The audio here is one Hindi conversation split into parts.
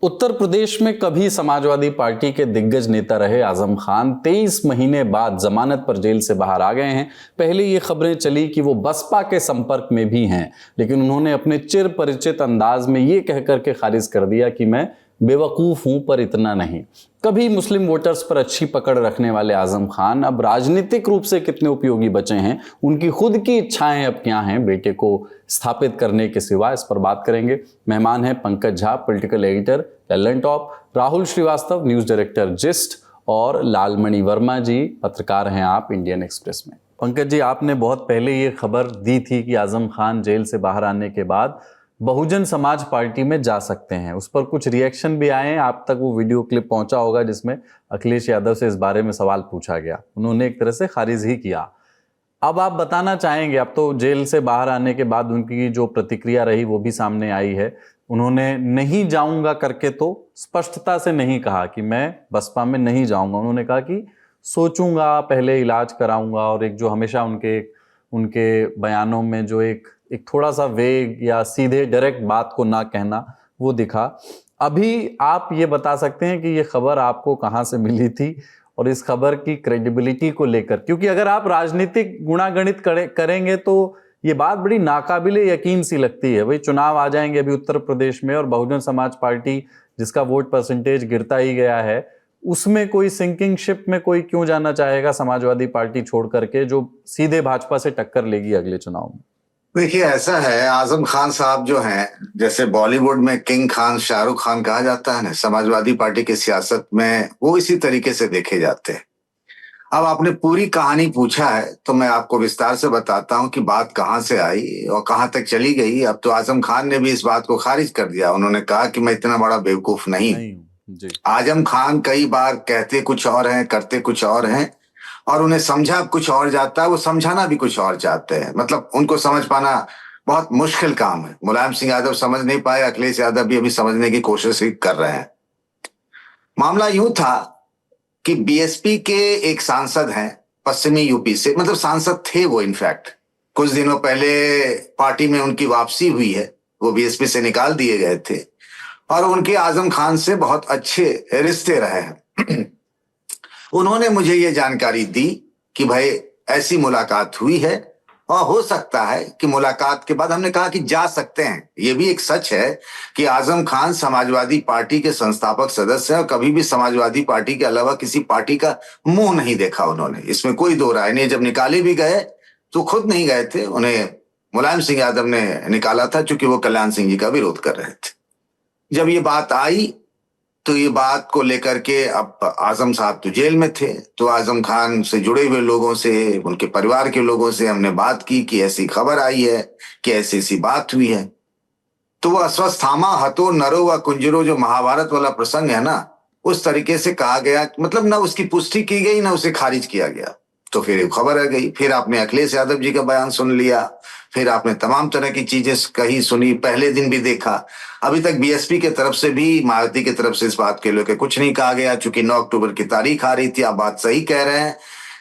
उत्तर प्रदेश में कभी समाजवादी पार्टी के दिग्गज नेता रहे आजम खान 23 महीने बाद जमानत पर जेल से बाहर आ गए हैं। पहले ये खबरें चली कि वो बसपा के संपर्क में भी हैं, लेकिन उन्होंने अपने चिर परिचित अंदाज में ये कह करके खारिज कर दिया कि मैं बेवकूफ हूं पर इतना नहीं। कभी मुस्लिम वोटर्स पर अच्छी पकड़ रखने वाले आजम खान अब राजनीतिक रूप से कितने उपयोगी बचे हैं, उनकी खुद की इच्छाएं अब क्या हैं बेटे को स्थापित करने के सिवा, इस पर बात करेंगे। मेहमान हैं Pankaj Jha, political editor Lallantop, Rahul Shrivastava, news director Gist, और लालमणि वर्मा जी, पत्रकार हैं आप इंडियन एक्सप्रेस में। पंकज जी, आपने बहुत पहले ये खबर दी थी कि आजम खान जेल से बाहर आने के बाद बहुजन समाज पार्टी में जा सकते हैं। उस पर कुछ रिएक्शन भी आए हैं, आप तक वो वीडियो क्लिप पहुंचा होगा जिसमें अखिलेश यादव से इस बारे में सवाल पूछा गया, उन्होंने एक तरह से खारिज ही किया। अब आप बताना चाहेंगे, अब तो जेल से बाहर आने के बाद उनकी जो प्रतिक्रिया रही वो भी सामने आई है। उन्होंने नहीं जाऊंगा करके तो स्पष्टता से नहीं कहा कि मैं बसपा में नहीं जाऊंगा, उन्होंने कहा कि सोचूंगा, पहले इलाज कराऊंगा, और एक जो हमेशा उनके बयानों में जो एक थोड़ा सा वेग या सीधे डायरेक्ट बात को ना कहना वो दिखा। अभी आप ये बता सकते हैं कि ये खबर आपको कहाँ से मिली थी और इस खबर की क्रेडिबिलिटी को लेकर, क्योंकि अगर आप राजनीतिक गुणागणित करेंगे तो ये बात बड़ी नाकाबिले यकीन सी लगती है। वही चुनाव आ जाएंगे अभी उत्तर प्रदेश में, और बहुजन समाज पार्टी जिसका वोट परसेंटेज गिरता ही गया है, उसमें कोई सिंकिंग शिप में कोई क्यों जाना चाहेगा समाजवादी पार्टी छोड़ करके, जो सीधे भाजपा से टक्कर लेगी अगले चुनाव में। देखिए, ऐसा है, आजम खान साहब जो हैं, जैसे बॉलीवुड में किंग खान शाहरुख खान कहा जाता है ना, समाजवादी पार्टी की सियासत में वो इसी तरीके से देखे जाते हैं। अब आपने पूरी कहानी पूछा है तो मैं आपको विस्तार से बताता हूं कि बात कहां से आई और कहां तक चली गई। अब तो आजम खान ने भी इस बात को खारिज कर दिया, उन्होंने कहा कि मैं इतना बड़ा बेवकूफ नहीं हूं। आजम खान कई बार कहते कुछ और हैं, करते कुछ और हैं, और उन्हें समझा कुछ और जाता है, वो समझाना भी कुछ और चाहते हैं। मतलब उनको समझ पाना बहुत मुश्किल काम है। मुलायम सिंह यादव समझ नहीं पाए, अखिलेश यादव भी अभी समझने की कोशिश ही कर रहे हैं। मामला यूं था कि बीएसपी के एक सांसद हैं पश्चिमी यूपी से, मतलब सांसद थे वो, इनफैक्ट कुछ दिनों पहले पार्टी में उनकी वापसी हुई है, वो बीएसपी से निकाल दिए गए थे, और उनके आजम खान से बहुत अच्छे रिश्ते रहे हैं। उन्होंने मुझे ये जानकारी दी कि भाई ऐसी मुलाकात हुई है, और हो सकता है कि मुलाकात के बाद, हमने कहा कि जा सकते हैं। ये भी एक सच है कि आजम खान समाजवादी पार्टी के संस्थापक सदस्य हैं और कभी भी समाजवादी पार्टी के अलावा किसी पार्टी का मुंह नहीं देखा उन्होंने, इसमें कोई दो राय नहीं। जब निकाले भी गए तो खुद नहीं गए थे, उन्हें मुलायम सिंह यादव ने निकाला था, चूंकि वो कल्याण सिंह जी का विरोध कर रहे थे। जब ये बात आई तो ये बात को लेकर के, अब आजम साहब तो जेल में थे, तो आजम खान से जुड़े हुए लोगों से, उनके परिवार के लोगों से हमने बात की कि ऐसी खबर आई है कि ऐसी ऐसी बात हुई है। तो वो अश्वत्थामा हतो नरो व कुंजरो, जो महाभारत वाला प्रसंग है ना, उस तरीके से कहा गया, मतलब ना उसकी पुष्टि की गई ना उसे खारिज किया गया। तो फिर एक खबर आ गई, फिर आपने अखिलेश यादव जी का बयान सुन लिया, फिर आपने तमाम तरह की चीजें कही, सुनी, पहले दिन भी देखा। अभी तक बीएसपी के तरफ से भी, मायावती की तरफ से इस बात के लेकर कुछ नहीं कहा गया, चूंकि 9 अक्टूबर की तारीख आ रही थी। आप बात सही कह रहे हैं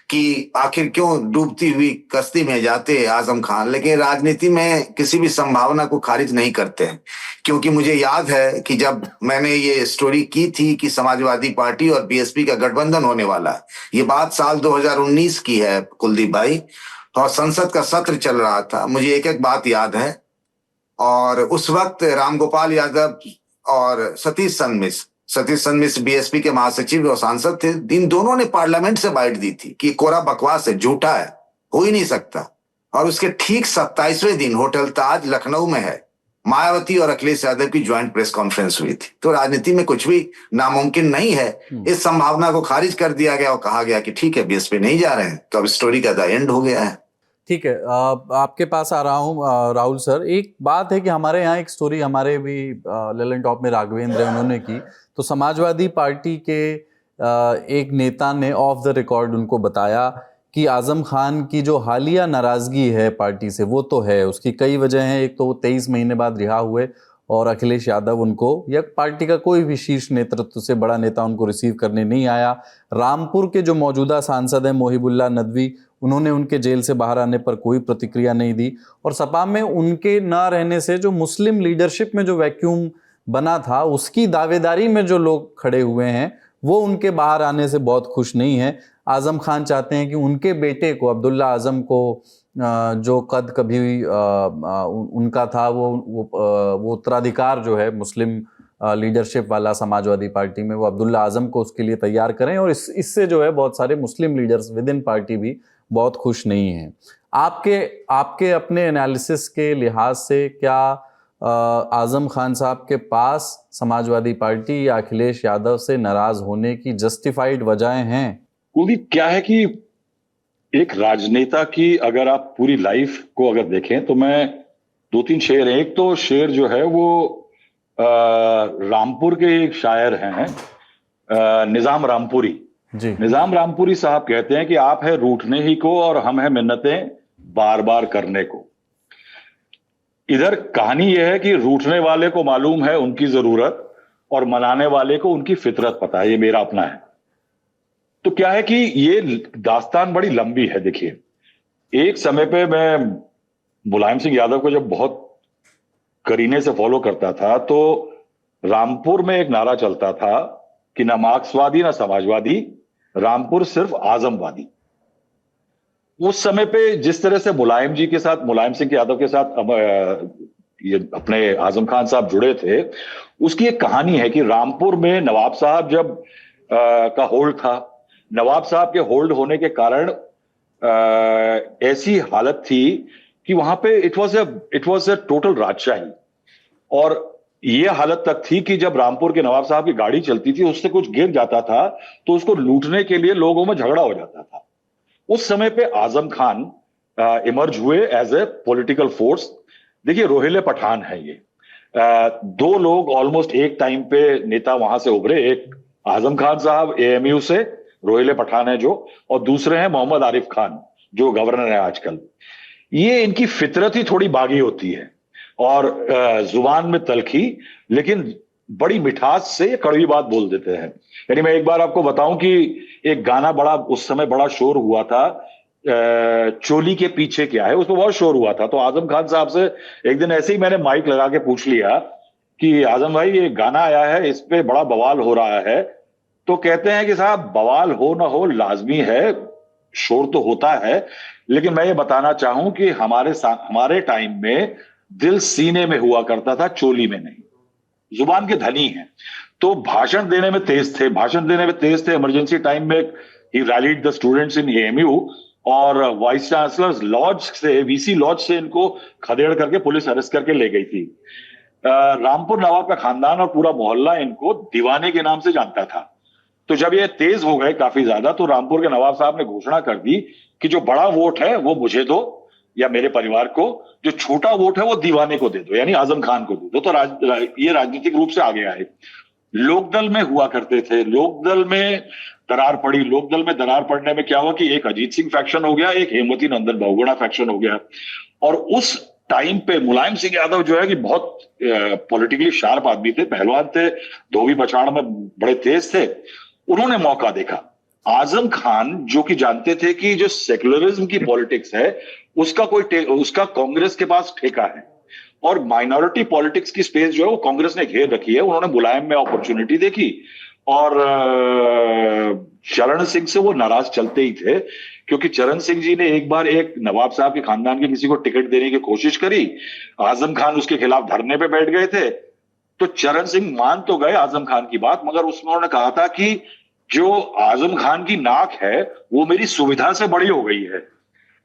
कि आखिर क्यों डूबती हुई कश्ती में जाते आजम खान, लेकिन राजनीति में किसी भी संभावना को खारिज नहीं करते हैं। क्योंकि मुझे याद है कि जब मैंने ये स्टोरी की थी कि समाजवादी पार्टी और बीएसपी का गठबंधन होने वाला है, ये बात साल 2019 की है कुलदीप भाई, और संसद का सत्र चल रहा था। मुझे एक एक बात याद है, और उस वक्त रामगोपाल यादव और सतीश चंद्र मिश्र बीएसपी के महासचिव और सांसद थे। इन दोनों ने पार्लियामेंट से बाइट दी थी कि कोरा बकवास है, झूठा है, हो ही नहीं सकता। और उसके ठीक 27वें दिन होटल ताज लखनऊ में है, मायावती और अखिलेश यादव की ज्वाइंट प्रेस कॉन्फ्रेंस हुई थी। तो राजनीति में कुछ भी नामुमकिन नहीं है। इस संभावना को खारिज कर दिया गया और कहा गया कि ठीक है, बीएसपी नहीं जा रहे हैं, तो अब स्टोरी का द एंड हो गया है। ठीक है, आपके पास आ रहा हूँ राहुल सर। एक बात है कि हमारे यहाँ एक स्टोरी हमारे भी लल्लन टॉप में राघवेंद्र है, उन्होंने की, तो समाजवादी पार्टी के एक नेता ने ऑफ द रिकॉर्ड उनको बताया कि आजम खान की जो हालिया नाराजगी है पार्टी से, वो तो है, उसकी कई वजह हैं। एक तो वो 23 महीने बाद रिहा हुए और अखिलेश यादव उनको, या पार्टी का कोई भी शीर्ष नेतृत्व से बड़ा नेता उनको रिसीव करने नहीं आया। रामपुर के जो मौजूदा सांसद हैं मोहिबुल्लाह नदवी, उन्होंने उनके जेल से बाहर आने पर कोई प्रतिक्रिया नहीं दी। और सपा में उनके ना रहने से जो मुस्लिम लीडरशिप में जो वैक्यूम बना था उसकी दावेदारी में जो लोग खड़े हुए हैं वो उनके बाहर आने से बहुत खुश नहीं है। आजम खान चाहते हैं कि उनके बेटे को, अब्दुल्ला आजम को, जो कद कभी उनका था, वो उत्तराधिकार जो है मुस्लिम लीडरशिप वाला समाजवादी पार्टी में, वो अब्दुल्ला आजम को उसके लिए तैयार करें। और इससे जो है बहुत सारे मुस्लिम लीडर्स विद इन पार्टी भी बहुत खुश नहीं हैं। आपके अपने एनालिसिस के लिहाज से क्या आजम खान साहब के पास समाजवादी पार्टी या अखिलेश यादव से नाराज होने की जस्टिफाइड वजहें हैं? कुलदीप, क्या है कि एक राजनेता की अगर आप पूरी लाइफ को अगर देखें तो मैं 2-3 शेर हैं। एक तो शेर जो है वो रामपुर के एक शायर हैं, निजाम रामपुरी जी। निजाम रामपुरी साहब कहते हैं कि आप है रूठने ही को और हम है मिन्नतें बार बार करने को। इधर कहानी यह है कि रूठने वाले को मालूम है उनकी जरूरत और मनाने वाले को उनकी फितरत पता है। ये मेरा अपना है। तो क्या है कि ये दास्तान बड़ी लंबी है। देखिए, एक समय पे मैं मुलायम सिंह यादव को जब बहुत करीने से फॉलो करता था तो रामपुर में एक नारा चलता था कि ना मार्क्सवादी ना समाजवादी, रामपुर सिर्फ आजमवादी। उस समय पे जिस तरह से मुलायम सिंह यादव के साथ ये अपने आजम खान साहब जुड़े थे, उसकी एक कहानी है कि रामपुर में नवाब साहब जब का होल्ड था, नवाब साहब के होल्ड होने के कारण ऐसी हालत थी कि वहां पे इट वाज अ टोटल राजशाही। और ये हालत तक थी कि जब रामपुर के नवाब साहब की गाड़ी चलती थी, उससे कुछ गिर जाता था तो उसको लूटने के लिए लोगों में झगड़ा हो जाता था। उस समय पे आजम खान इमर्ज हुए एज ए पॉलिटिकल फोर्स। देखिए, रोहिले पठान है ये। दो लोग ऑलमोस्ट एक टाइम पे नेता वहां से उभरे। एक आजम खान साहब एएमयू से, रोहिले पठान है जो, और दूसरे हैं मोहम्मद आरिफ खान जो गवर्नर है आजकल। ये इनकी फितरत ही थोड़ी बागी होती है और जुबान में तलखी, लेकिन बड़ी मिठास से कड़वी बात बोल देते हैं। यानी मैं एक बार आपको बताऊं कि एक गाना बड़ा उस समय बड़ा शोर हुआ था, चोली के पीछे क्या है, उसमें बहुत शोर हुआ था। तो आजम खान साहब से एक दिन ऐसे ही मैंने माइक लगा के पूछ लिया कि आजम भाई, ये गाना आया है, इस पे बड़ा बवाल हो रहा है। तो कहते हैं कि साहब, बवाल हो ना हो लाजमी है, शोर तो होता है, लेकिन मैं ये बताना चाहूं कि हमारे टाइम में दिल सीने में हुआ करता था, चोली में नहीं। जुबान के धनी हैं तो भाषण देने में तेज थे। इमरजेंसी टाइम में ही rallied the students in AMU और वाइस चांसलर्स लॉज से, वीसी लॉज से इनको खदेड़ करके पुलिस अरेस्ट करके ले गई थी। रामपुर नवाब का खानदान और पूरा मोहल्ला इनको दीवाने के नाम से जानता था। तो जब ये तेज हो गए काफी ज्यादा, तो रामपुर के नवाब साहब ने घोषणा कर दी कि जो बड़ा वोट है वो मुझे दो या मेरे परिवार को, जो छोटा वोट है वो दीवाने को दे दो, यानी आजम खान को दे दो। तो ये राजनीतिक रूप से आगे आए। लोकदल में हुआ करते थे, लोकदल में दरार पड़ी। लोकदल में दरार पड़ने में क्या हुआ कि एक अजीत सिंह फैक्शन हो गया, एक हेमवती नंदन बहुगुणा फैक्शन हो गया। और उस टाइम पे मुलायम सिंह यादव जो है कि बहुत पॉलिटिकली शार्प आदमी थे, पहलवान थे, धोबी पछाड़ में बड़े तेज थे। उन्होंने मौका देखा। आजम खान जो कि जानते थे कि जो सेक्युलरिज्म की पॉलिटिक्स है उसका कांग्रेस के पास ठेका है, और माइनॉरिटी पॉलिटिक्स की स्पेस जो है वो कांग्रेस ने घेर रखी है। उन्होंने मुलायम में अपॉर्चुनिटी देखी और चरण सिंह से वो नाराज चलते ही थे, क्योंकि चरण सिंह जी ने एक बार एक नवाब साहब के खानदान के किसी को टिकट देने की कोशिश करी। आजम खान उसके खिलाफ धरने पे बैठ गए थे। तो चरण सिंह मान तो गए आजम खान की बात, मगर उसमें उन्होंने कहा था कि जो आजम खान की नाक है वो मेरी सुविधा से बड़ी हो गई है।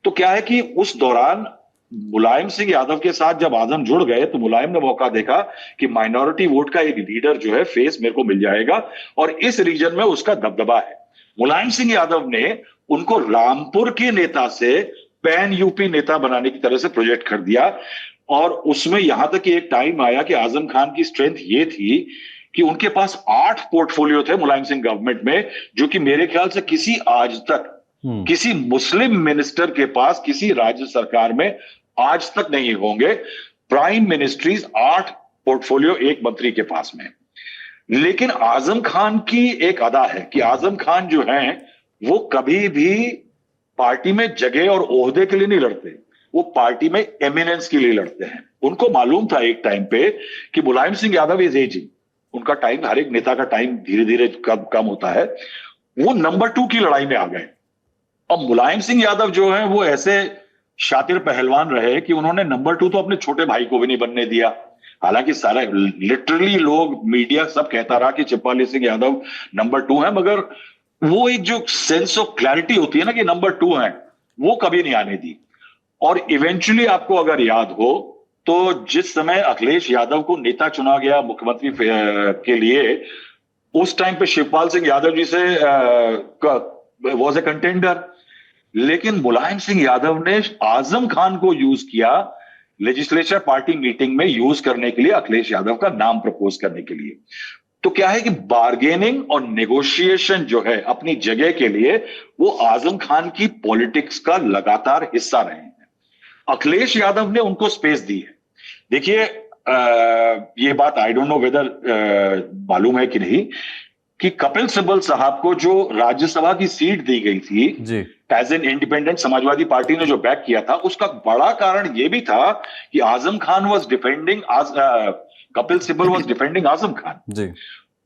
तो क्या है कि उस दौरान मुलायम सिंह यादव के साथ जब आजम जुड़ गए तो मुलायम ने मौका देखा कि माइनॉरिटी वोट का एक लीडर जो है, फेस मेरे को मिल जाएगा और इस रीजन में उसका दबदबा है। मुलायम सिंह यादव ने उनको रामपुर के नेता से पैन यूपी नेता बनाने की तरह से प्रोजेक्ट कर दिया। और उसमें यहां तक कि एक टाइम आया कि आजम खान की स्ट्रेंथ ये थी कि उनके पास 8 पोर्टफोलियो थे मुलायम सिंह गवर्नमेंट में, जो कि मेरे ख्याल से किसी आज तक किसी मुस्लिम मिनिस्टर के पास किसी राज्य सरकार में आज तक नहीं होंगे। प्राइम मिनिस्ट्रीज 8 पोर्टफोलियो एक मंत्री के पास में। लेकिन आजम खान की एक अदा है कि आजम खान जो हैं वो कभी भी पार्टी में जगह और ओहदे के लिए नहीं लड़ते, वो पार्टी में एमिनेंस के लिए लड़ते हैं। उनको मालूम था एक टाइम पे कि मुलायम सिंह यादव इज एजिंग, उनका टाइम, हर एक नेता का टाइम धीरे धीरे कम होता है, वो नंबर 2 की लड़ाई में आ गए। अब मुलायम सिंह यादव जो है वो ऐसे शातिर पहलवान रहे कि उन्होंने नंबर 2 तो अपने छोटे भाई को भी नहीं बनने दिया। हालांकि सारा लिटरली लोग, मीडिया सब कहता रहा कि शिवपाल सिंह यादव नंबर 2 है, मगर वो एक जो सेंस ऑफ क्लैरिटी होती है ना कि नंबर 2 है, वो कभी नहीं आने दी। और इवेंचुअली आपको अगर याद हो तो जिस समय अखिलेश यादव को नेता चुना गया मुख्यमंत्री के लिए, उस टाइम पे शिवपाल सिंह यादव जी से वॉज ए कंटेंडर, लेकिन मुलायम सिंह यादव ने आजम खान को यूज किया लेजिस्लेचर पार्टी मीटिंग में यूज करने के लिए, अखिलेश यादव का नाम प्रपोज करने के लिए। तो क्या है कि बार्गेनिंग और नेगोशिएशन जो है अपनी जगह के लिए, वो आजम खान की पॉलिटिक्स का लगातार हिस्सा रहे हैं। अखिलेश यादव ने उनको स्पेस दी है। देखिए ये बात आई डोंट नो वेदर मालूम है कि नहीं, कि कपिल सिब्बल साहब को जो राज्यसभा की सीट दी गई थी as an independent, Samajwadi party ने जो बैक किया था, उसका बड़ा कारण यह भी था कि Azam Khan was defending, Kapil Sibal was defending Azam Khan ji.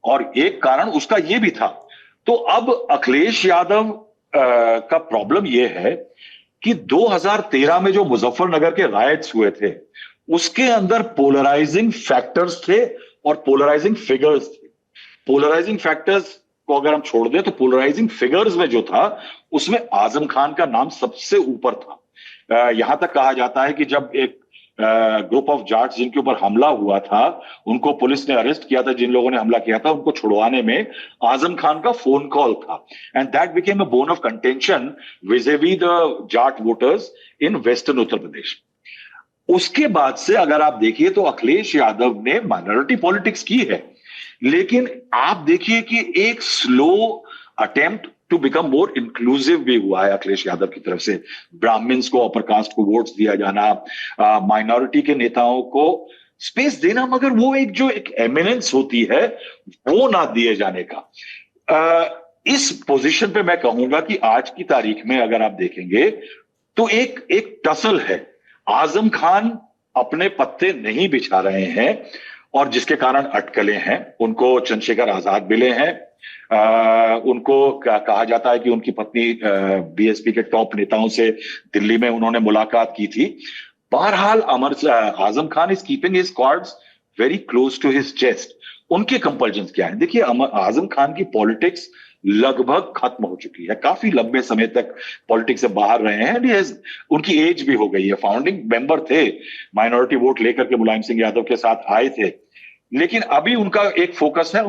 और एक कारण उसका यह भी था। तो अब अखिलेश यादव का प्रॉब्लम यह है कि 2013 में जो मुजफ्फरनगर के रायट्स हुए थे, उसके अंदर पोलराइजिंग फैक्टर्स थे और पोलराइजिंग फिगर्स थे। पोलराइजिंग फैक्टर्स को अगर हम छोड़ दें तो पोलराइजिंग फिगर्स में जो था उसमें आजम खान का नाम सबसे ऊपर था। यहां तक कहा जाता है कि जब एक ग्रुप ऑफ जाट्स जिनके ऊपर हमला हुआ था, उनको पुलिस ने अरेस्ट किया था, जिन लोगों ने हमला किया था उनको छुड़वाने में आजम खान का फोन कॉल था, and that became a bone of contention vis-a-vis the Jat voters in western Uttar Pradesh. उसके बाद से अगर आप देखिए तो अखिलेश यादव ने माइनॉरिटी पॉलिटिक्स की है, लेकिन आप देखिए कि एक slow attempt to become more inclusive भी हुआ है अखिलेश यादव की तरफ से। ब्राह्मण्स को, अपर कास्ट को वोट्स दिया जाना, माइनॉरिटी के नेताओं को स्पेस देना, मगर वो एक जो एक एमिनेंस होती है वो ना दिए जाने का। इस पोजीशन पे मैं कहूंगा कि आज की तारीख में अगर आप देखेंगे तो एक टसल है। आजम खान अपने पत्ते नहीं बिछा रहे हैं और जिसके कारण अटकलें हैं। उनको चंद्रशेखर आजाद मिले हैं, उनको कहा जाता है कि उनकी पत्नी बीएसपी के टॉप नेताओं से दिल्ली में उन्होंने मुलाकात की थी। बहरहाल Azam Khan is keeping his cards very close to his chest. उनके कंपल्जन्स क्या है? देखिए, आजम खान की पॉलिटिक्स लगभग खत्म हो चुकी है, काफी लंबे समय तक पॉलिटिक्स से बाहर रहे हैं। उनकी एज भी हो गई है, फाउंडिंग मेंबर थे, माइनॉरिटी वोट लेकर के मुलायम सिंह यादव के साथ आए थे, लेकिन अभी उनका एक फोकस है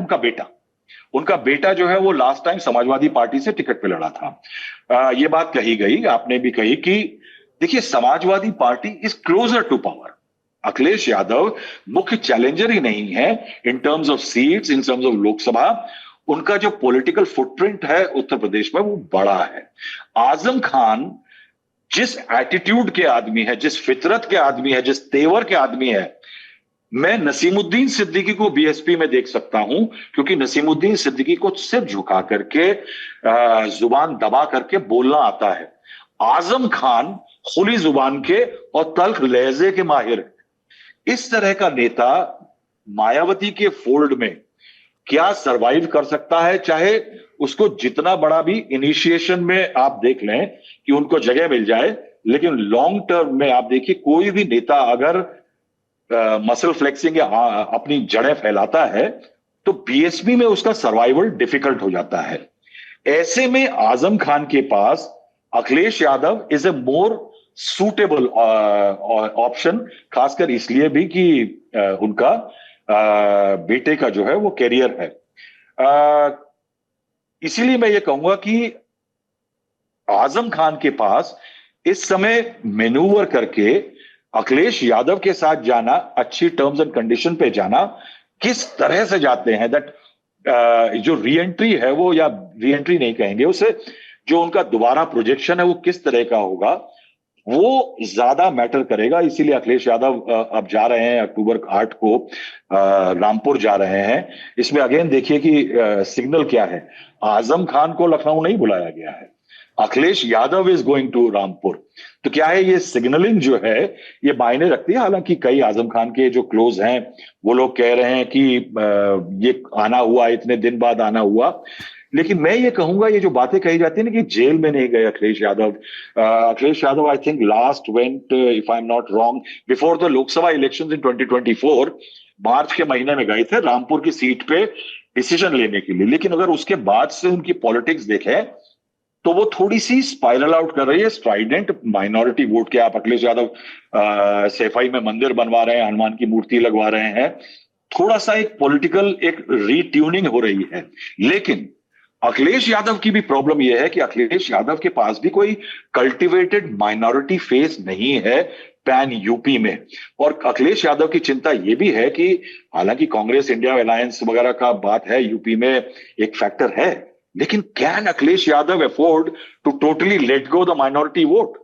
उनका बेटा जो है वो लास्ट टाइम समाजवादी पार्टी से टिकट पे लड़ा था। ये बात कही गई, आपने भी कही कि देखिए Samajwadi party is closer to power. Akhilesh Yadav मुख्य चैलेंजर ही नहीं है in terms of seats, in terms of Lok Sabha. उनका जो पॉलिटिकल फुटप्रिंट है उत्तर प्रदेश में वो बड़ा है। आजम खान जिस एटीट्यूड के आदमी है, जिस फितरत के आदमी है, जिस तेवर के आदमी है, मैं नसीमुद्दीन सिद्दीकी को बीएसपी में देख सकता हूं, क्योंकि नसीमुद्दीन सिद्दीकी को सिर झुका करके, जुबान दबा करके बोलना आता है। आजम खान खुली जुबान के और तल्ख लहजे के माहिर है। इस तरह का नेता मायावती के फोल्ड में क्या सरवाइव कर सकता है? चाहे उसको जितना बड़ा भी इनिशिएशन में आप देख लें कि उनको जगह मिल जाए, लेकिन लॉन्ग टर्म में आप देखिए कोई भी नेता अगर मसल फ्लेक्सिंग या अपनी जड़ें फैलाता है तो बीएसपी में उसका सर्वाइवल डिफिकल्ट हो जाता है। ऐसे में आजम खान के पास Akhilesh Yadav is a more suitable option, खासकर इसलिए भी कि उनका बेटे का जो है वो कैरियर है। इसीलिए मैं ये कहूंगा कि आजम खान के पास इस समय मैन्यूवर करके अखिलेश यादव के साथ जाना, अच्छी टर्म्स एंड कंडीशन पे जाना, किस तरह से जाते हैं दैट जो रीएंट्री है वो, या रीएंट्री नहीं कहेंगे उसे, जो उनका दोबारा प्रोजेक्शन है वो किस तरह का होगा, वो ज्यादा मैटर करेगा। इसीलिए अखिलेश यादव अब जा रहे हैं अक्टूबर 8 को रामपुर जा रहे हैं। इसमें अगेन देखिए कि सिग्नल क्या है। आजम खान को लखनऊ नहीं बुलाया गया है, Akhilesh Yadav is going to Rampur. तो क्या है, ये सिग्नलिंग जो है ये मायने रखती है। हालांकि कई आजम खान के जो क्लोज हैं वो लोग कह रहे हैं कि ये आना हुआ, इतने दिन बाद आना हुआ। लेकिन मैं ये कहूंगा, ये जो बातें कही जाती है ना कि जेल में नहीं गए Akhilesh Yadav, Akhilesh Yadav I think last went, if I am not wrong, before the Lok Sabha elections in 2024, मार्च के महीने में गए थे रामपुर की सीट पे डिसीजन लेने के लिए। लेकिन अगर उसके बाद से उनकी पॉलिटिक्स देखें तो वो थोड़ी सी स्पाइरल आउट कर रही है। स्ट्राइडेंट माइनॉरिटी वोट के आप अखिलेश यादव सैफई में मंदिर बनवा रहे हैं, हनुमान की मूर्ति लगवा रहे हैं, थोड़ा सा एक पॉलिटिकल एक रीट्यूनिंग हो रही है। लेकिन अखिलेश यादव की भी प्रॉब्लम यह है कि अखिलेश यादव के पास भी कोई कल्टिवेटेड माइनॉरिटी फेस नहीं है पैन यूपी में। और अखिलेश यादव की चिंता यह भी है कि हालांकि कांग्रेस इंडिया अलायंस वगैरह का बात है, यूपी में एक फैक्टर है, लेकिन can Akhilesh Yadav afford to totally let go the minority vote?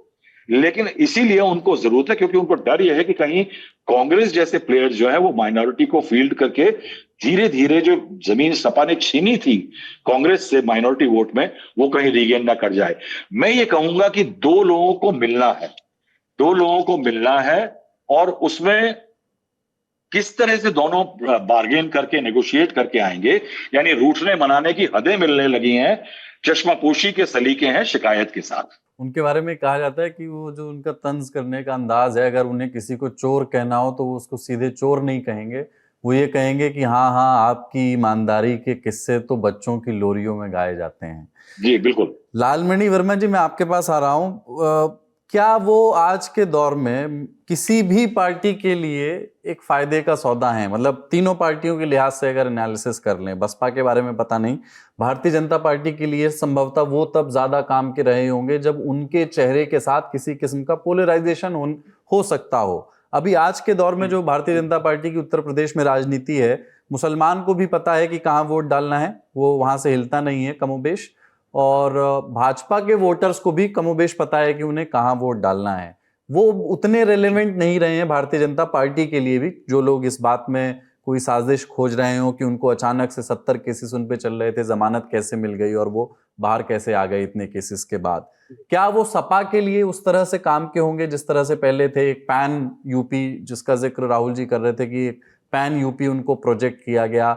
लेकिन इसीलिए उनको जरूरत है, क्योंकि उनको डर यह है कि कहीं कांग्रेस जैसे प्लेयर्स जो है वो माइनॉरिटी को फील्ड करके धीरे धीरे जो जमीन सपा ने छीनी थी कांग्रेस से माइनॉरिटी वोट में, वो कहीं रीगेन ना कर जाए। मैं ये कहूंगा कि दो लोगों को मिलना है और उसमें किस तरह से दोनों बार्गेन करके नेगोशिएट करके आएंगे, यानी रूठने मनाने की हदें मिलने लगी हैं, चश्मापोशी के सलीके हैं शिकायत के साथ। उनके बारे में कहा जाता है कि वो जो उनका तंज करने का अंदाज है, अगर उन्हें किसी को चोर कहना हो तो वो उसको सीधे चोर नहीं कहेंगे, वो ये कहेंगे कि हाँ हाँ आपकी ईमानदारी के किस्से तो बच्चों की लोरियों में गाए जाते हैं। जी बिल्कुल। लालमणि वर्मा जी, मैं आपके पास आ रहा हूँ। क्या वो आज के दौर में किसी भी पार्टी के लिए एक फायदे का सौदा है? मतलब तीनों पार्टियों के लिहाज से अगर एनालिसिस कर लें, बसपा के बारे में पता नहीं, भारतीय जनता पार्टी के लिए संभवतः वो तब ज्यादा काम के रहे होंगे जब उनके चेहरे के साथ किसी किस्म का पोलराइजेशन हो सकता हो। अभी आज के दौर में जो भारतीय जनता पार्टी की उत्तर प्रदेश में राजनीति है, मुसलमान को भी पता है कि कहाँ वोट डालना है, वो वहां से हिलता नहीं है कमोबेश, और भाजपा के वोटर्स को भी कमोबेश पता है कि उन्हें कहाँ वोट डालना है। वो उतने रेलेवेंट नहीं रहे हैं भारतीय जनता पार्टी के लिए भी। जो लोग इस बात में कोई साजिश खोज रहे हो कि उनको अचानक से 70 केसेस उन पे चल रहे थे, जमानत कैसे मिल गई और वो बाहर कैसे आ गए इतने केसेस के बाद, क्या वो सपा के लिए उस तरह से काम के होंगे जिस तरह से पहले थे? एक पैन यूपी जिसका जिक्र राहुल जी कर रहे थे कि पैन यूपी उनको प्रोजेक्ट किया गया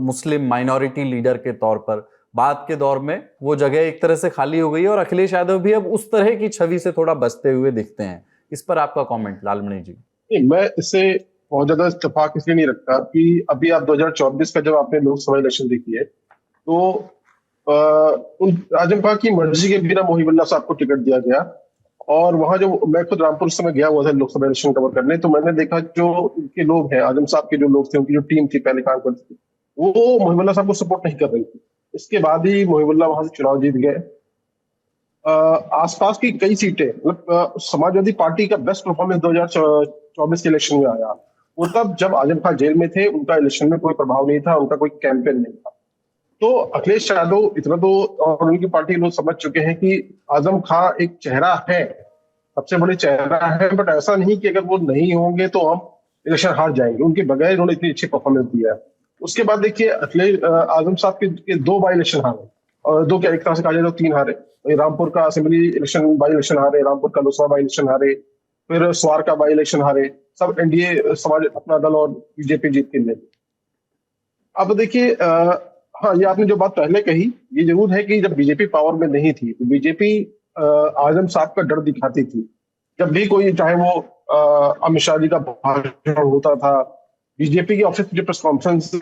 मुस्लिम माइनॉरिटी लीडर के तौर पर, बाद के दौर में वो जगह एक तरह से खाली हो गई और अखिलेश यादव भी अब उस तरह की छवि से थोड़ा बचते हुए दिखते हैं। इस पर आपका कमेंट लालमणि जी। मैं इससे बहुत ज्यादा इत्तेफाक इसलिए नहीं रखता कि अभी आप 2024 का जब आपने लोकसभा इलेक्शन देखी है तो उन आजम खान की मर्जी के बिना मोहिबुल्लाह साहब को टिकट दिया गया। और वहां जो मैं खुद रामपुर उस समय गया हुआ था लोकसभा इलेक्शन कवर करने, तो मैंने देखा जो उनके लोग हैं, आजम साहब के जो लोग थे, उनकी जो टीम थी पहले काम करती थी, वो मोहिबुल्लाह साहब को सपोर्ट नहीं कर रही थी। इसके बाद ही मोहिबुल्लाह वहां से चुनाव जीत गए। आसपास की कई सीटें, मतलब समाजवादी पार्टी का बेस्ट परफॉर्मेंस 2024 के इलेक्शन में आया। वो तब जब आजम खान जेल में थे, उनका इलेक्शन में कोई प्रभाव नहीं था, उनका कोई कैंपेन नहीं था। तो अखिलेश यादव इतना तो और उनकी पार्टी लोग समझ चुके हैं कि आजम खान एक चेहरा है, सबसे बड़े चेहरा है, बट ऐसा नहीं कि अगर वो नहीं होंगे तो हम इलेक्शन हार जाएंगे। उनके बगैर उन्होंने इतनी अच्छी परफॉर्मेंस दिया है। उसके बाद देखिए अखिलेश आजम साहब के 2 बाई इलेक्शन हारे, और 2 क्या एक तरह से कहा जाए तो 3 हारे। रामपुर का असेंबली इलेक्शन बाई इलेक्शन हारे, रामपुर का लोकसभा बाई इलेक्शन हारे, फिर स्वार का बाई इलेक्शन हारे। सब एनडीए समाज अपना दल और बीजेपी जीत के लिए। अब देखिए हाँ, ये आपने जो बात पहले कही, ये जरूर है कि जब बीजेपी पावर में नहीं थी तो बीजेपी आजम साहब का डर दिखाती थी। जब भी कोई, चाहे वो अमित शाह जी का भाषण होता था, बीजेपी की ऑफिस की प्रेस कॉन्फ्रेंस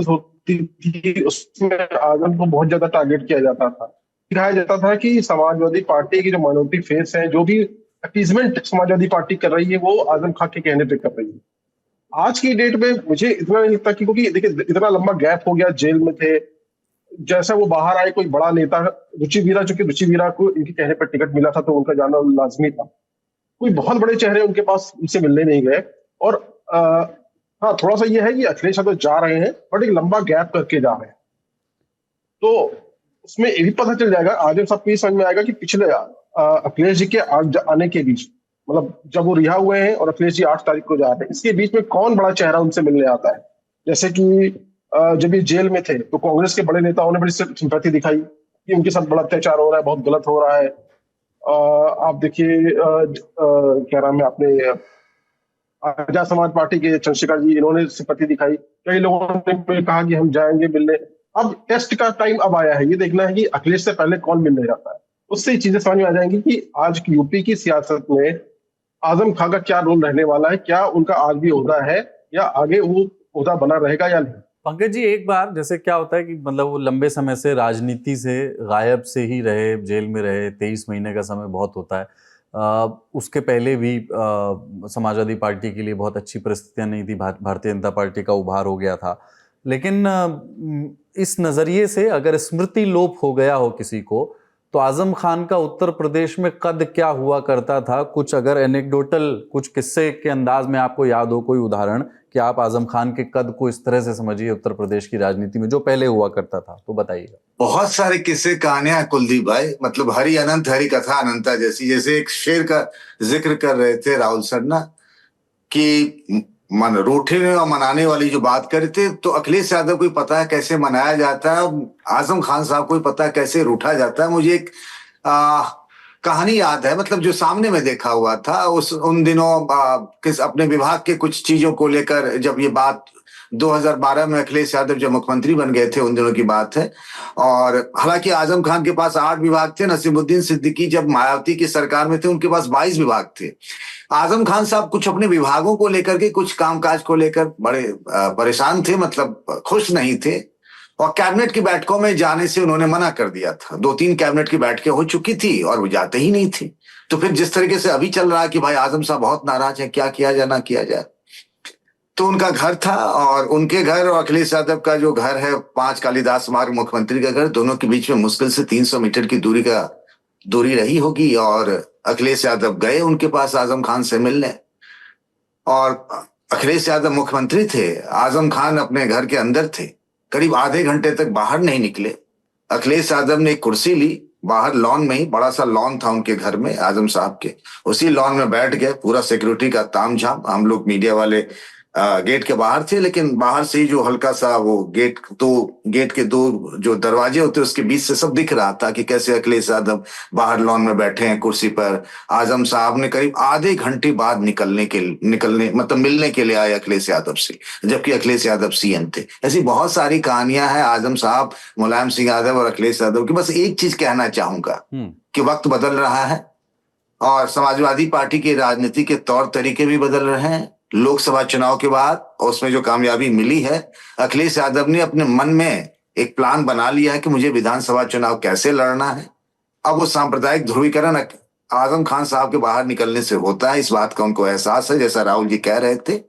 होती थी, उसमें आजम को बहुत ज्यादा टारगेट किया जाता था। दिखाया जाता था कि समाजवादी पार्टी की जो माइनॉरिटी फेस है, जो भी अपीजमेंट समाजवादी पार्टी कर रही है, वो आजम खान के कहने पे कर रही है। आज की डेट में मुझे इतना नहीं लगता, क्योंकि देखिए इतना लंबा गैप हो गया, जेल में थे, जैसा वो बाहर आए कोई बड़ा नेता, रुचि वीरा, चूंकि रुचि वीरा को इनके कहने पर टिकट मिला था तो उनका जाना लाजमी था। कोई बहुत बड़े चेहरे उनके पास उनसे मिलने नहीं गए। और हाँ, थोड़ा सा ये है कि अखिलेश यादव जा रहे हैं बट एक लंबा गैप करके जा रहे हैं, तो उसमें ये भी पता चल जाएगा, आजम साहब को ये समझ में आएगा कि पिछले अखिलेश जी के आने के बीच, मतलब जब वो रिहा हुए हैं और अखिलेश जी 8 तारीख को जा रहे हैं, इसके बीच में कौन बड़ा चेहरा उनसे मिलने आता है। जैसे कि जब ये जेल में थे तो कांग्रेस के बड़े नेताओं ने बड़ी सिंपैथी दिखाई, कि उनके साथ बड़ा अत्याचार हो रहा है, बहुत गलत हो रहा है। आप देखिए क्या नाम है, आपने आजाद समाज पार्टी के चंद्रशेखर जी, इन्होंने सिंपैथी दिखाई, कई लोगों ने कहा कि हम जाएंगे मिलने। अब टेस्ट का टाइम अब आया है, ये देखना है कि अखिलेश से पहले कौन मिलने जाता है। उससे ये चीजें समझ में आ जाएंगी कि आज की यूपी की सियासत में आजम खान का क्या रोल रहने वाला है, क्या उनका आज भी ओहदा है या आगे वो ओहदा बना रहेगा या नहीं। पंकज जी, एक बार जैसे क्या होता है कि मतलब वो लंबे समय से राजनीति से गायब से ही रहे, जेल में रहे, 23 महीने का समय बहुत होता है। उसके पहले भी समाजवादी पार्टी के लिए बहुत अच्छी परिस्थितियां नहीं थी, भारतीय जनता पार्टी का उभार हो गया था। लेकिन इस नज़रिए से अगर स्मृति लोप हो गया हो किसी को, तो आजम खान का उत्तर प्रदेश में कद क्या हुआ करता था, कुछ अगर एनेक्डोटल कुछ किस्से के अंदाज में आपको याद हो, कोई उदाहरण कि आप आजम खान के कद को इस तरह से समझिए उत्तर प्रदेश की राजनीति में जो पहले हुआ करता था, तो बताइएगा। बहुत सारे किस्से कहानियां हैं कुलदीप भाई, मतलब हरि अनंत हरि कथा अनंता जैसी। जैसे एक शेर का जिक्र कर रहे थे राहुल सर ना, कि रूठने और मनाने वाली जो बात करे थे, तो अखिलेश यादव को पता है कैसे मनाया जाता है, आजम खान साहब को पता है कैसे रूठा जाता है। मुझे एक कहानी याद है, मतलब जो सामने में देखा हुआ था उन दिनों किस अपने विभाग के कुछ चीजों को लेकर, जब ये बात 2012 में अखिलेश यादव जब मुख्यमंत्री बन गए थे, उन दिनों की बात है। और हालांकि आजम खान के पास 8 विभाग थे, नसीमुद्दीन सिद्दीकी जब मायावती की सरकार में थे उनके पास 22 विभाग थे। आजम खान साहब कुछ अपने विभागों को लेकर के, कुछ कामकाज को लेकर बड़े परेशान थे, मतलब खुश नहीं थे, और कैबिनेट की बैठकों में जाने से उन्होंने मना कर दिया था। 2-3 कैबिनेट की बैठकें हो चुकी थी और वो जाते ही नहीं थे। तो फिर जिस तरीके से अभी चल रहा है कि भाई आजम साहब बहुत नाराज हैं, क्या किया जाए ना किया जाए, तो उनका घर था, और उनके घर और अखिलेश यादव का जो घर है 5 कालिदास मार्ग, मुख्यमंत्री का घर, दोनों के बीच में मुश्किल से 300 मीटर की दूरी रही होगी। और अखिलेश यादव गए उनके पास आजम खान से मिलने, और अखिलेश यादव मुख्यमंत्री थे, आजम खान अपने घर के अंदर थे, करीब आधे घंटे तक बाहर नहीं निकले। अखिलेश यादव ने एक कुर्सी ली, बाहर लॉन में ही, बड़ा सा लॉन था उनके घर में आजम साहब के, उसी लॉन में बैठ गए। पूरा सिक्योरिटी का तामझाम, हम लोग मीडिया वाले गेट के बाहर थे, लेकिन बाहर से ही जो हल्का सा वो गेट के 2 जो दरवाजे होते उसके बीच से सब दिख रहा था कि कैसे अखिलेश यादव बाहर लॉन में बैठे हैं कुर्सी पर। आजम साहब ने करीब आधे घंटे बाद मतलब मिलने के लिए आए अखिलेश यादव से, जबकि अखिलेश यादव सीएम थे। ऐसी बहुत सारी कहानियां हैं आजम साहब, मुलायम सिंह यादव और अखिलेश यादव की। बस एक चीज कहना चाहूंगा कि वक्त बदल रहा है, और समाजवादी पार्टी की राजनीति के तौर तरीके भी बदल रहे हैं। लोकसभा चुनाव के बाद उसमें जो कामयाबी मिली है, अखिलेश यादव ने अपने मन में एक प्लान बना लिया है कि मुझे विधानसभा चुनाव कैसे लड़ना है। अब वो सांप्रदायिक ध्रुवीकरण आजम खान साहब के बाहर निकलने से होता है, इस बात का उनको एहसास है। जैसा राहुल जी कह रहे थे,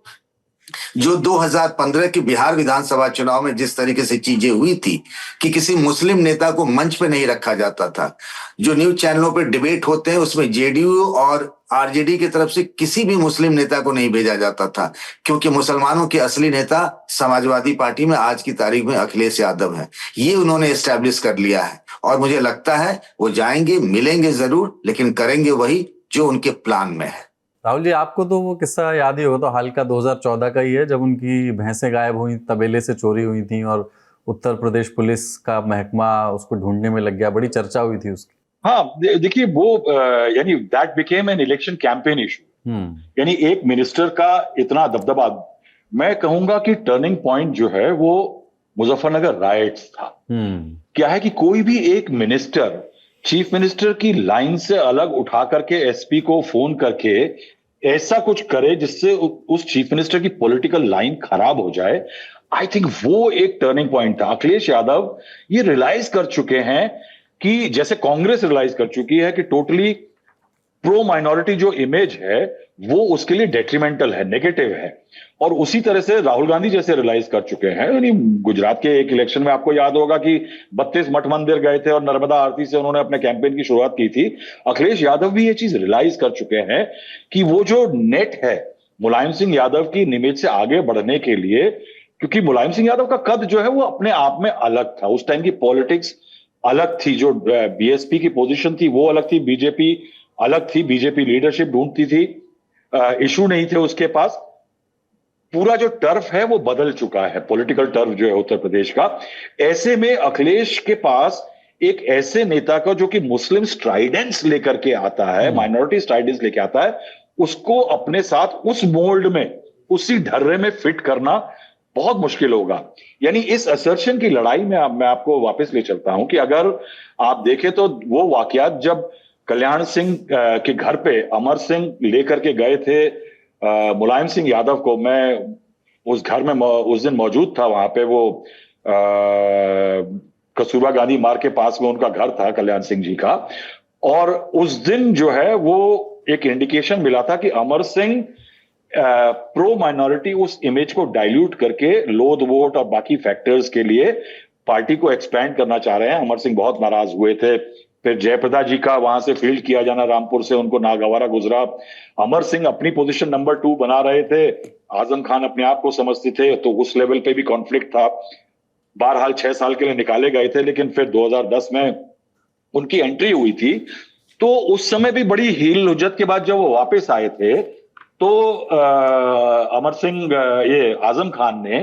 जो 2015 के बिहार विधानसभा चुनाव में जिस तरीके से चीजें हुई थी कि किसी मुस्लिम नेता को मंच पे नहीं रखा जाता था, जो न्यूज चैनलों पे डिबेट होते हैं उसमें जेडीयू और आरजेडी की तरफ से किसी भी मुस्लिम नेता को नहीं भेजा जाता था, क्योंकि मुसलमानों के असली नेता समाजवादी पार्टी में आज की तारीख में अखिलेश यादव हैं। ये उन्होंने एस्टैब्लिश कर लिया है, और मुझे लगता है वो जाएंगे, मिलेंगे जरूर, लेकिन करेंगे वही जो उनके प्लान में है। राहुल जी, आपको तो वो किस्सा याद ही होगा, तो हाल का 2014 का ही है, जब उनकी भैंसें गायब हुई, तबेले से चोरी हुई थी, और उत्तर प्रदेश पुलिस का महकमा उसको ढूंढने में लग गया, बड़ी चर्चा हुई थी उसकी। हाँ, देखिए वो यानी that became an election campaign issue. यानी एक मिनिस्टर का इतना दबदबा, मैं कहूंगा कि टर्निंग पॉइंट जो है वो मुजफ्फरनगर राइट्स था। क्या है कि कोई भी एक मिनिस्टर चीफ मिनिस्टर की लाइन से अलग उठा करके एसपी को फोन करके ऐसा कुछ करे जिससे उस चीफ मिनिस्टर की पॉलिटिकल लाइन खराब हो जाए, आई थिंक वो एक टर्निंग पॉइंट था। अखिलेश यादव ये रियलाइज कर चुके हैं कि जैसे कांग्रेस रियलाइज कर चुकी है कि टोटली प्रो माइनॉरिटी जो इमेज है वो उसके लिए डेट्रीमेंटल है, नेगेटिव है, और उसी तरह से राहुल गांधी जैसे रियलाइज कर चुके हैं। यानी गुजरात के एक इलेक्शन में आपको याद होगा कि 32 मठ मंदिर गए थे और नर्मदा आरती से उन्होंने अपने कैंपेन की शुरुआत की थी। अखिलेश यादव भी ये चीज रियलाइज कर चुके हैं कि वो जो नेट है मुलायम सिंह यादव की इमेज से आगे बढ़ने के लिए, क्योंकि मुलायम सिंह यादव का कद जो है वो अपने आप में अलग था, उस टाइम की पॉलिटिक्स अलग थी, जो बीएसपी की पोजीशन थी वो अलग थी, बीजेपी अलग थी, बीजेपी लीडरशिप ढूंढती थी, इशू नहीं थे उसके पास। पूरा जो टर्फ है वो बदल चुका है, पॉलिटिकल टर्फ जो है उत्तर प्रदेश का। ऐसे में अखिलेश के पास एक ऐसे नेता का जो कि मुस्लिम स्ट्राइडेंट्स लेकर के आता है, माइनॉरिटी स्ट्राइडेंट्स लेके आता है, उसको अपने साथ उस मोल्ड में, उसी ढर्रे में फिट करना बहुत मुश्किल होगा। यानी इस असर्शन की लड़ाई में मैं आपको वापस ले चलता हूं कि अगर आप देखें तो वो वाकयात जब कल्याण सिंह के घर पे अमर सिंह लेकर के गए थे मुलायम सिंह यादव को, मैं उस घर में उस दिन मौजूद था, वहां पे वो कस्तूरबा गांधी मार्ग के पास में उनका घर था कल्याण सिंह जी का, और उस दिन जो है वो एक इंडिकेशन मिला था कि अमर सिंह प्रो माइनॉरिटी उस इमेज को डाइल्यूट करके लोध वोट और बाकी फैक्टर्स के लिए पार्टी को एक्सपैंड करना चाह रहे हैं। अमर सिंह बहुत नाराज हुए थे। फिर जयप्रदा जी का वहां से फील्ड किया जाना रामपुर से उनको नागवारा गुजरा। अमर सिंह अपनी पोजीशन नंबर 2 बना रहे थे, आजम खान अपने आप को समझते थे, तो उस लेवल पे भी कॉन्फ्लिक्ट था। बहरहाल 6 साल के लिए निकाले गए थे, लेकिन फिर 2010 में उनकी एंट्री हुई थी। तो उस समय भी बड़ी हील हुज्जत के बाद जब वो वापस आए थे तो अमर सिंह ये आजम खान ने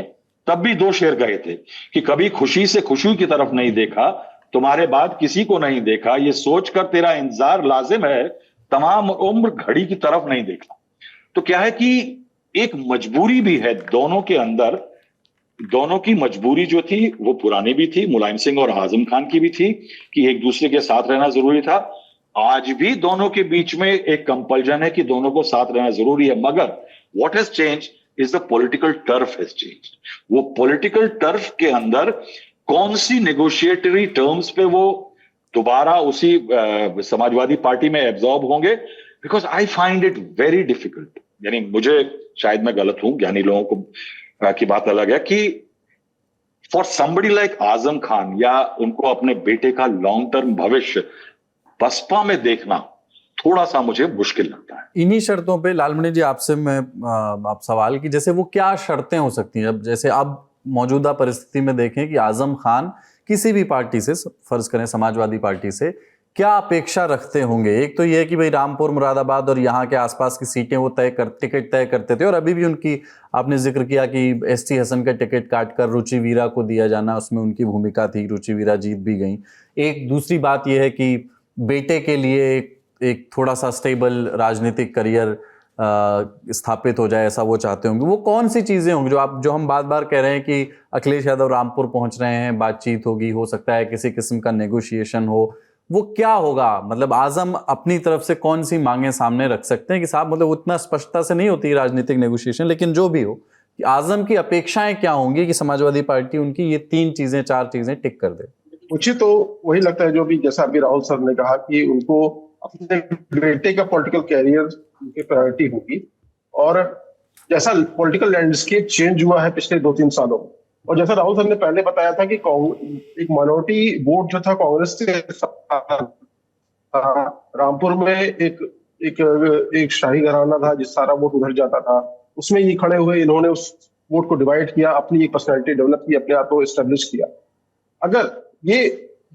तब भी 2 शेर कहे थे कि कभी खुशी से खुशी की तरफ नहीं देखा, तुम्हारे बाद किसी को नहीं देखा, ये सोचकर तेरा इंतजार लाजिम है, तमाम उम्र घड़ी की तरफ नहीं देखा। तो क्या है कि एक मजबूरी भी है दोनों के अंदर। दोनों की मजबूरी जो थी वो पुरानी भी थी, मुलायम सिंह और आजम खान की भी थी कि एक दूसरे के साथ रहना जरूरी था। आज भी दोनों के बीच में एक कंपल्जन है कि दोनों को साथ रहना जरूरी है, मगर what has change is the political turf has change. वो पॉलिटिकल टर्फ के अंदर कौन सी नेगोशिएटरी टर्म्स पे वो दोबारा उसी समाजवादी पार्टी में एब्जॉर्ब होंगे, because I find it very difficult. यानी मुझे, शायद मैं गलत हूं, ज्ञानी लोगों को की बात अलग है, कि for somebody like Azam Khan या उनको अपने बेटे का लॉन्ग टर्म भविष्य बसपा में देखना थोड़ा सा मुझे मुश्किल लगता है। इन्हीं शर्तों पे लालमणि जी आपसे मैं आप सवाल की, जैसे वो क्या शर्तें हो सकती हैं? अब जैसे अब मौजूदा परिस्थिति में देखें कि आजम खान किसी भी पार्टी से, फर्ज करें समाजवादी पार्टी से, क्या अपेक्षा रखते होंगे? एक तो ये है कि भाई रामपुर, मुरादाबाद और यहाँ के आसपास की सीटें वो टिकट तय करते थे, और अभी भी उनकी आपने जिक्र किया कि एसटी हसन का टिकट काटकर रुचि वीरा को दिया जाना, उसमें उनकी भूमिका थी, रुचि वीरा जीत भी गई। एक दूसरी बात यह है कि बेटे के लिए एक थोड़ा सा स्टेबल राजनीतिक करियर स्थापित हो जाए, ऐसा वो चाहते होंगे। वो कौन सी चीजें होंगी जो हम बार बार कह रहे हैं कि अखिलेश यादव रामपुर पहुंच रहे हैं, बातचीत होगी, हो सकता है किसी किस्म का नेगोशिएशन हो, वो क्या होगा? मतलब आजम अपनी तरफ से कौन सी मांगे सामने रख सकते हैं कि साहब, मतलब उतना स्पष्टता से नहीं होती राजनीतिक नेगोशिएशन, लेकिन जो भी हो, कि आजम की अपेक्षाएं क्या होंगी कि समाजवादी पार्टी उनकी ये 3 चीजें 4 चीजें टिक कर दे? मुझे तो वही लगता है जो भी, जैसा अभी राहुल सर ने कहा, कि उनको अपने बेटे का पॉलिटिकल कैरियर उनकी प्रायोरिटी होगी। और जैसा पॉलिटिकल लैंडस्केप चेंज हुआ है पिछले 2-3 सालों में, और जैसा राहुल सर ने पहले बताया था कि एक माइनॉरिटी वोट जो था कांग्रेस से रामपुर में एक शाही घराना था जिस सारा वोट उधर जाता था, उसमें ये खड़े हुए इन्होंने उस वोट को डिवाइड किया, अपनी एक पर्सनैलिटी डेवलप की, अपने आप को एस्टेब्लिश किया। अगर ये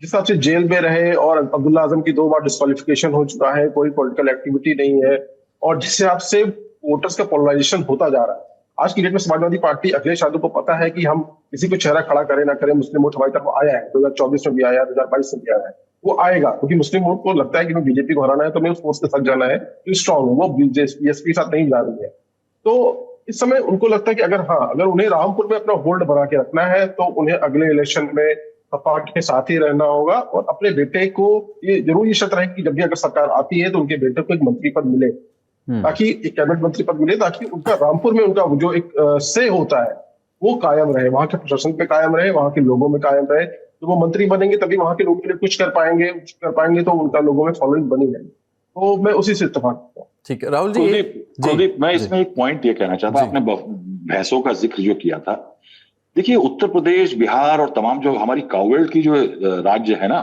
जिस हिसाब से जेल में रहे और अब्दुल्ला आजम की 2 बार डिस्क्वालिफिकेशन हो चुका है, कोई पॉलिटिकल एक्टिविटी नहीं है, और जिस हिसाब से वोटर्स का पोलराइजेशन होता जा रहा है, आज की डेट में समाजवादी पार्टी, अखिलेश यादव को पता है कि हम किसी को चेहरा खड़ा करें ना करें, मुस्लिम वोट हमारी तरफ आया है, 2024 में भी आया, 2022 में भी आया है, वो आएगा, क्योंकि मुस्लिम वोट को लगता है कि मैं बीजेपी को हराना है तो मैं उस फोर्स के साथ जाना है, स्ट्रॉन्ग, वो बीएसपी के साथ नहीं जा रही है। तो इस समय उनको लगता है कि अगर उन्हें रामपुर में अपना होल्ड बना के रखना है तो उन्हें अगले इलेक्शन में सपा के साथ ही रहना होगा, और अपने बेटे को ये जरूर ये शर्त रहे कि जब भी अगर सरकार आती है तो उनके बेटे को एक मंत्री पद मिले, ताकि एक कैबिनेट मंत्री पद मिले, ताकि उनका रामपुर में उनका जो एक से होता है वो कायम रहे, वहां के प्रशासन पे कायम रहे, वहां के लोगों में कायम रहे। तो वो मंत्री बनेंगे तभी वहां के लोगों के लिए कुछ कर पाएंगे तो उनका लोगों में फॉलोइंग बनी रहेगी। तो मैं उसी से इत्तेफाक करता हूँ। ठीक है राहुल जी। कुलदीप, मैं इसमें एक पॉइंट ये कहना चाहता हूँ, आपने भैंसों का जिक्र जो किया था, देखिए उत्तर प्रदेश, बिहार और तमाम जो हमारी काउबेल्ट की जो राज्य है ना,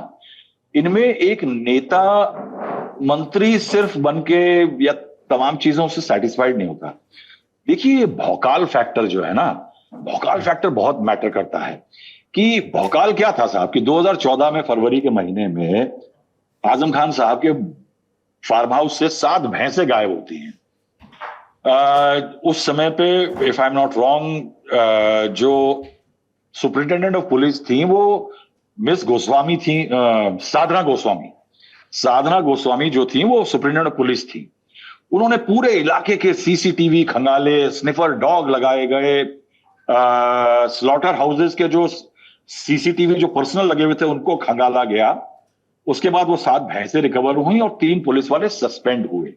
इनमें एक नेता मंत्री सिर्फ बनके या तमाम चीजों से सेटिस्फाइड नहीं होता। देखिए भौकाल फैक्टर जो है ना, भौकाल फैक्टर बहुत मैटर करता है। कि भौकाल क्या था साहब, कि 2014 में फरवरी के महीने में आजम खान साहब के फार्म हाउस से 7 भैंसें गायब होती हैं। उस समय पे if I am not wrong, जो सुपरिंटेंडेंट ऑफ पुलिस थी वो मिस गोस्वामी थी, साधना गोस्वामी जो थी वो सुप्रिंटेंडेंट पुलिस थी। उन्होंने पूरे इलाके के सीसीटीवी खंगाले, स्निफर डॉग लगाए गए, स्लॉटर हाउसेस के जो सीसीटीवी जो पर्सनल लगे हुए थे उनको खंगाला गया। उसके बाद वो 7 भैंसें रिकवर हुई और 3 पुलिस वाले सस्पेंड हुए।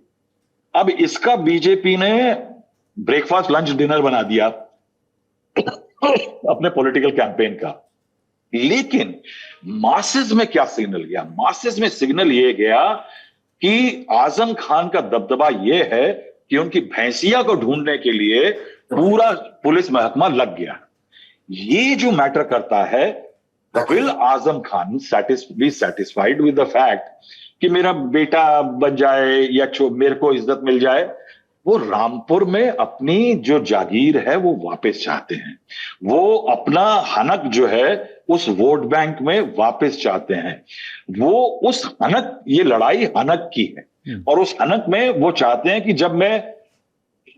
अब इसका बीजेपी ने ब्रेकफास्ट लंच डिनर बना दिया अपने पॉलिटिकल कैंपेन का। लेकिन मासेस में क्या सिग्नल गया? मासेस में सिग्नल ये गया कि आजम खान का दबदबा ये है कि उनकी भैंसिया को ढूंढने के लिए पूरा पुलिस महकमा लग गया। ये जो मैटर करता है, will Azam Khan be satisfied with the fact कि मेरा बेटा बन जाए या मेरे को इज्जत मिल जाए? वो रामपुर में अपनी जो जागीर है वो वापस चाहते हैं। वो अपना हनक जो है उस वोट बैंक में वापस चाहते हैं। वो उस हनक, ये लड़ाई हनक की है और उस हनक में वो चाहते हैं कि जब मैं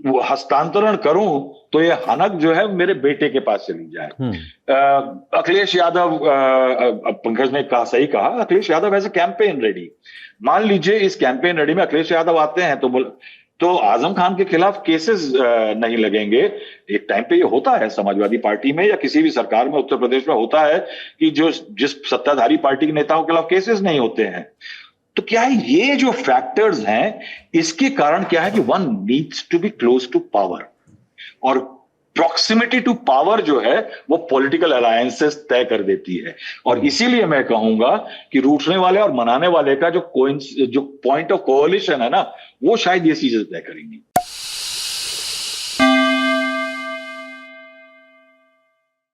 वो हस्तांतरण करूं तो ये हनक जो है मेरे बेटे के पास चली जाए। अखिलेश यादव, पंकज ने कहा, सही कहा, Akhilesh Yadav as a campaign ready. मान लीजिए इस कैंपेन रेडी में अखिलेश यादव आते हैं तो आजम खान के खिलाफ केसेस नहीं लगेंगे। एक टाइम पे ये होता है समाजवादी पार्टी में या किसी भी सरकार में, उत्तर प्रदेश में होता है कि जिस सत्ताधारी पार्टी के नेताओं के खिलाफ केसेस नहीं होते हैं। तो क्या है, ये जो फैक्टर्स हैं इसके कारण क्या है कि one needs to be close to power, और प्रॉक्सिमिटी टू पावर जो है वो पॉलिटिकल अलायंसेस तय कर देती है। और इसीलिए मैं कहूंगा कि रूठने वाले और मनाने वाले का जो पॉइंट ऑफ कोलिशन है ना, वो शायद ये चीजें तय करेंगी।